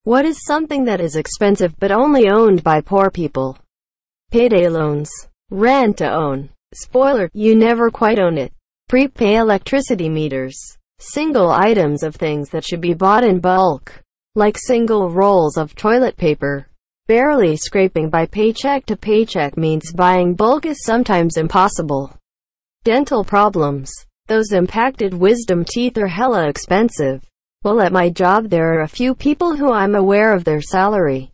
What is something that is expensive but only owned by poor people? Payday loans. Rent to own. Spoiler, you never quite own it. Prepay electricity meters. Single items of things that should be bought in bulk, like single rolls of toilet paper. Barely scraping by paycheck to paycheck means buying bulk is sometimes impossible. Dental problems. Those impacted wisdom teeth are hella expensive. Well, at my job there are a few people who I'm aware of their salary.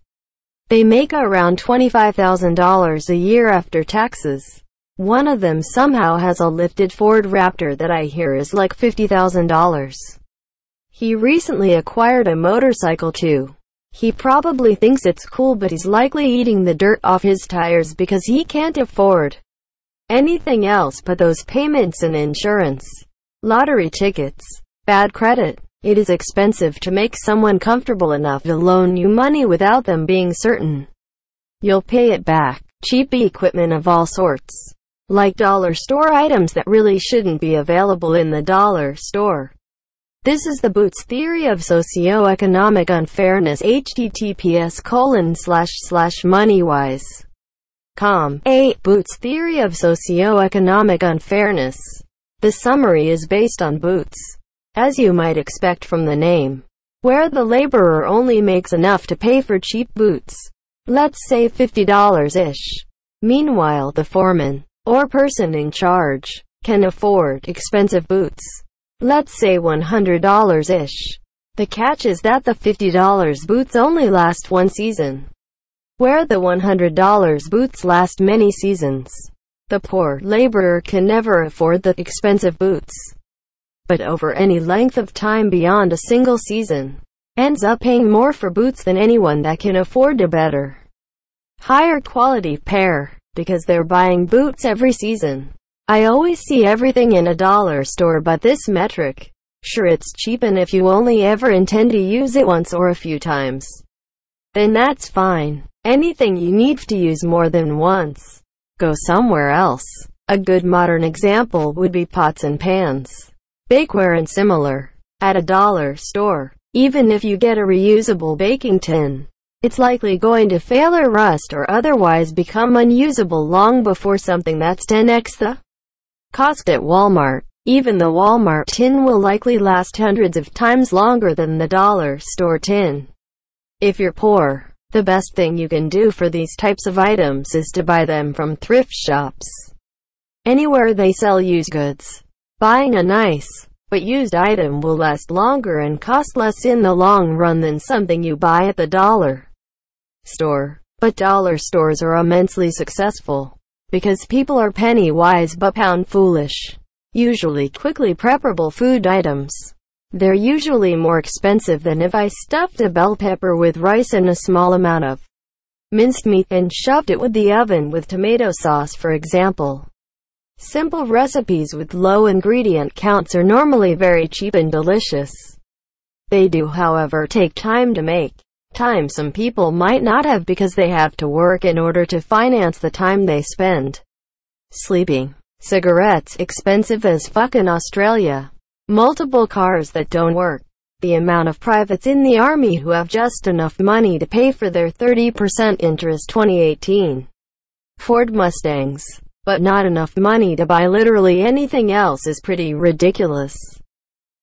They make around $25,000 a year after taxes. One of them somehow has a lifted Ford Raptor that I hear is like $50,000. He recently acquired a motorcycle too. He probably thinks it's cool, but he's likely eating the dirt off his tires because he can't afford anything else but those payments and insurance. Lottery tickets. Bad credit. It is expensive to make someone comfortable enough to loan you money without them being certain you'll pay it back. Cheap equipment of all sorts, like dollar store items that really shouldn't be available in the dollar store. This is the Boots theory of socioeconomic unfairness. https://moneywise.com. Boots theory of socioeconomic unfairness. The summary is based on Boots, as you might expect from the name, where the laborer only makes enough to pay for cheap boots. Let's say $50-ish. Meanwhile, the foreman, or person in charge, can afford expensive boots. Let's say $100-ish. The catch is that the $50 boots only last one season, where the $100 boots last many seasons. The poor laborer can never afford the expensive boots, but over any length of time beyond a single season, ends up paying more for boots than anyone that can afford a better, higher quality pair, because they're buying boots every season. I always see everything in a dollar store by this metric. Sure, it's cheap, and if you only ever intend to use it once or a few times, then that's fine. Anything you need to use more than once, go somewhere else. A good modern example would be pots and pans, bakeware and similar. At a dollar store, even if you get a reusable baking tin, it's likely going to fail or rust or otherwise become unusable long before something that's 10x the cost at Walmart. Even the Walmart tin will likely last hundreds of times longer than the dollar store tin. If you're poor, the best thing you can do for these types of items is to buy them from thrift shops. Anywhere they sell used goods. Buying a nice, but used item will last longer and cost less in the long run than something you buy at the dollar store. But dollar stores are immensely successful, because people are penny wise but pound foolish. Usually quickly preparable food items. They're usually more expensive than if I stuffed a bell pepper with rice and a small amount of minced meat and shoved it with the oven with tomato sauce, for example. Simple recipes with low ingredient counts are normally very cheap and delicious. They do, however, take time to make. Time some people might not have because they have to work in order to finance the time they spend sleeping. Cigarettes, expensive as fuck in Australia. Multiple cars that don't work. The amount of privates in the army who have just enough money to pay for their 30% interest 2018 Ford Mustangs, but not enough money to buy literally anything else is pretty ridiculous.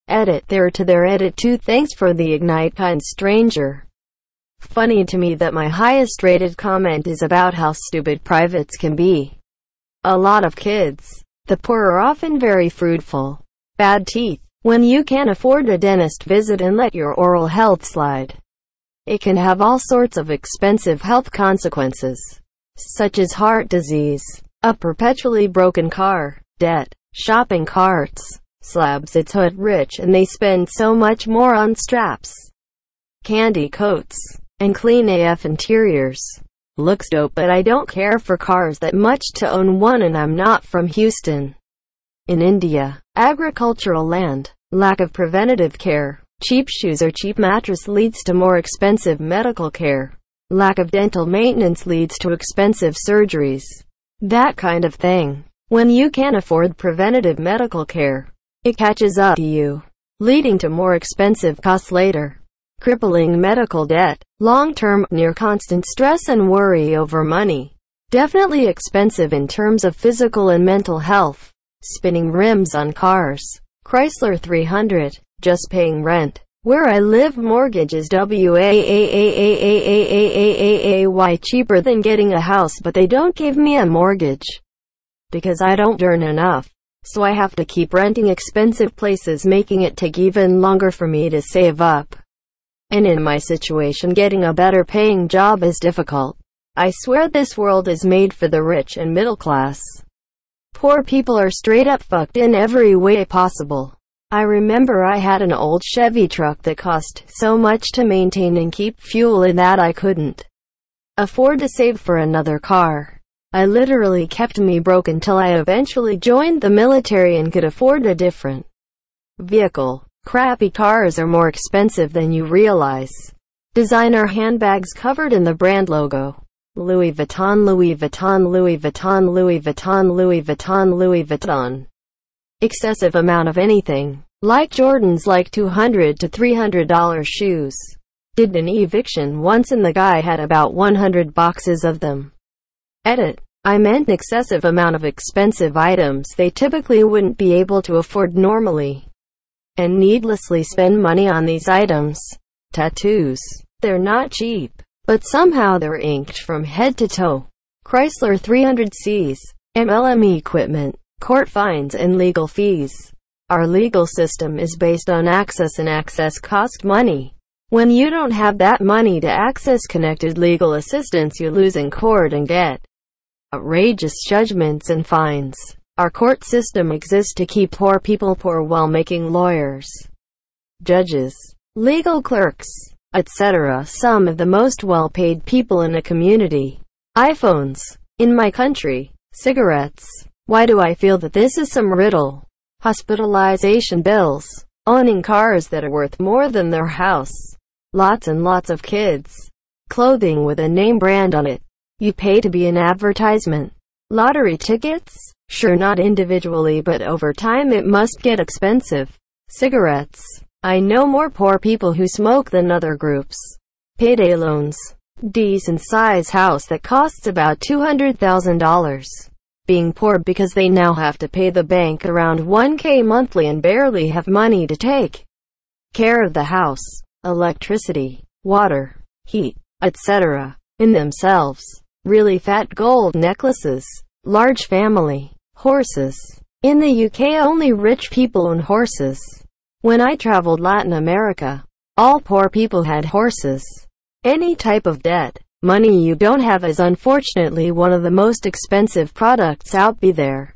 Edit there to their edit 2. Thanks for the ignite, kind stranger. Funny to me that my highest rated comment is about how stupid privates can be. A lot of kids, the poor, are often very fruitful. Bad teeth. When you can't afford a dentist visit and let your oral health slide, it can have all sorts of expensive health consequences, such as heart disease, a perpetually broken car, debt, shopping carts, slabs. It's hood rich and they spend so much more on straps, candy coats, and clean AF interiors. Looks dope, but I don't care for cars that much to own one, and I'm not from Houston. In India, agricultural land, lack of preventative care, cheap shoes or cheap mattress leads to more expensive medical care. Lack of dental maintenance leads to expensive surgeries. That kind of thing. When you can't afford preventative medical care, it catches up to you, leading to more expensive costs later. crippling medical debt, long-term, near-constant stress and worry over money. Definitely expensive in terms of physical and mental health. Spinning rims on cars. Chrysler 300. Just paying rent. Where I live, mortgage is way cheaper than getting a house, but they don't give me a mortgage because I don't earn enough. So I have to keep renting expensive places, making it take even longer for me to save up. And in my situation, getting a better paying job is difficult. I swear this world is made for the rich and middle class. Poor people are straight up fucked in every way possible. I remember I had an old Chevy truck that cost so much to maintain and keep fuel in that I couldn't afford to save for another car. I literally kept me broke until I eventually joined the military and could afford a different vehicle. Crappy cars are more expensive than you realize. Designer handbags covered in the brand logo. Louis Vuitton, Louis Vuitton, Louis Vuitton, Louis Vuitton, Louis Vuitton, Louis Vuitton. Excessive amount of anything. Like Jordans, like $200 to $300 shoes. Did an eviction once and the guy had about 100 boxes of them. Edit. I meant excessive amount of expensive items they typically wouldn't be able to afford normally, and needlessly spend money on these items. Tattoos. They're not cheap, but somehow they're inked from head to toe. Chrysler 300Cs. MLM equipment. Court fines and legal fees. Our legal system is based on access, and access costs money. When you don't have that money to access connected legal assistance, you lose in court and get outrageous judgments and fines. Our court system exists to keep poor people poor while making lawyers, judges, legal clerks, etc. some of the most well-paid people in a community. iPhones. In my country. Cigarettes. Why do I feel that this is some riddle? Hospitalization bills. Owning cars that are worth more than their house. Lots and lots of kids. Clothing with a name brand on it. You pay to be an advertisement. Lottery tickets? Sure, not individually, but over time it must get expensive. Cigarettes. I know more poor people who smoke than other groups. Payday loans. Decent size house that costs about $200,000. Being poor because they now have to pay the bank around $1,000 monthly and barely have money to take care of the house, electricity, water, heat, etc. in themselves. Really fat gold necklaces. Large family. Horses. In the UK, only rich people own horses. When I traveled Latin America, all poor people had horses. Any type of debt. Money you don't have is unfortunately one of the most expensive products out there.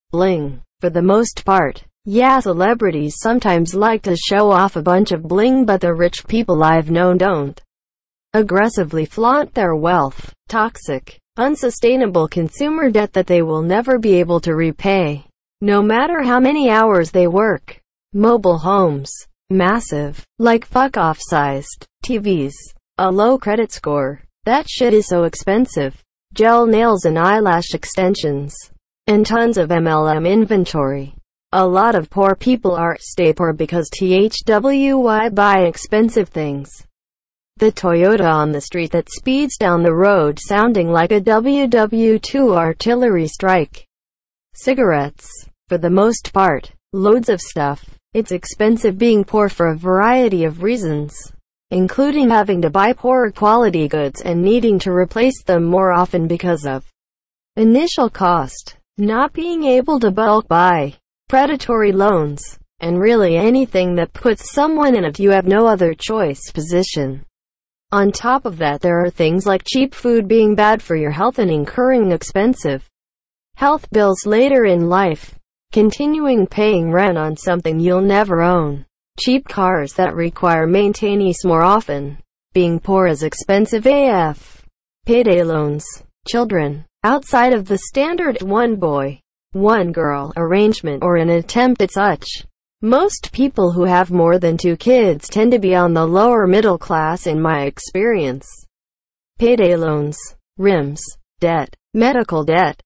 Bling. For the most part. Yeah, celebrities sometimes like to show off a bunch of bling, but the rich people I've known don't aggressively flaunt their wealth. Toxic, unsustainable consumer debt that they will never be able to repay, no matter how many hours they work. Mobile homes. Massive, like fuck-off sized TVs. A low credit score. That shit is so expensive. Gel nails and eyelash extensions. And tons of MLM inventory. A lot of poor people stay poor because THWY buy expensive things. The Toyota on the street that speeds down the road sounding like a WW2 artillery strike. Cigarettes. For the most part. Loads of stuff. It's expensive being poor for a variety of reasons, including having to buy poorer quality goods and needing to replace them more often because of initial cost, not being able to bulk buy, predatory loans, and really anything that puts someone in a you have no other choice position. On top of that, there are things like cheap food being bad for your health and incurring expensive health bills later in life, continuing paying rent on something you'll never own, cheap cars that require maintenance more often, being poor is expensive AF, payday loans, children, outside of the standard one boy, one girl arrangement or an attempt at such. Most people who have more than 2 kids tend to be on the lower middle class in my experience. Payday loans, rims, debt, medical debt,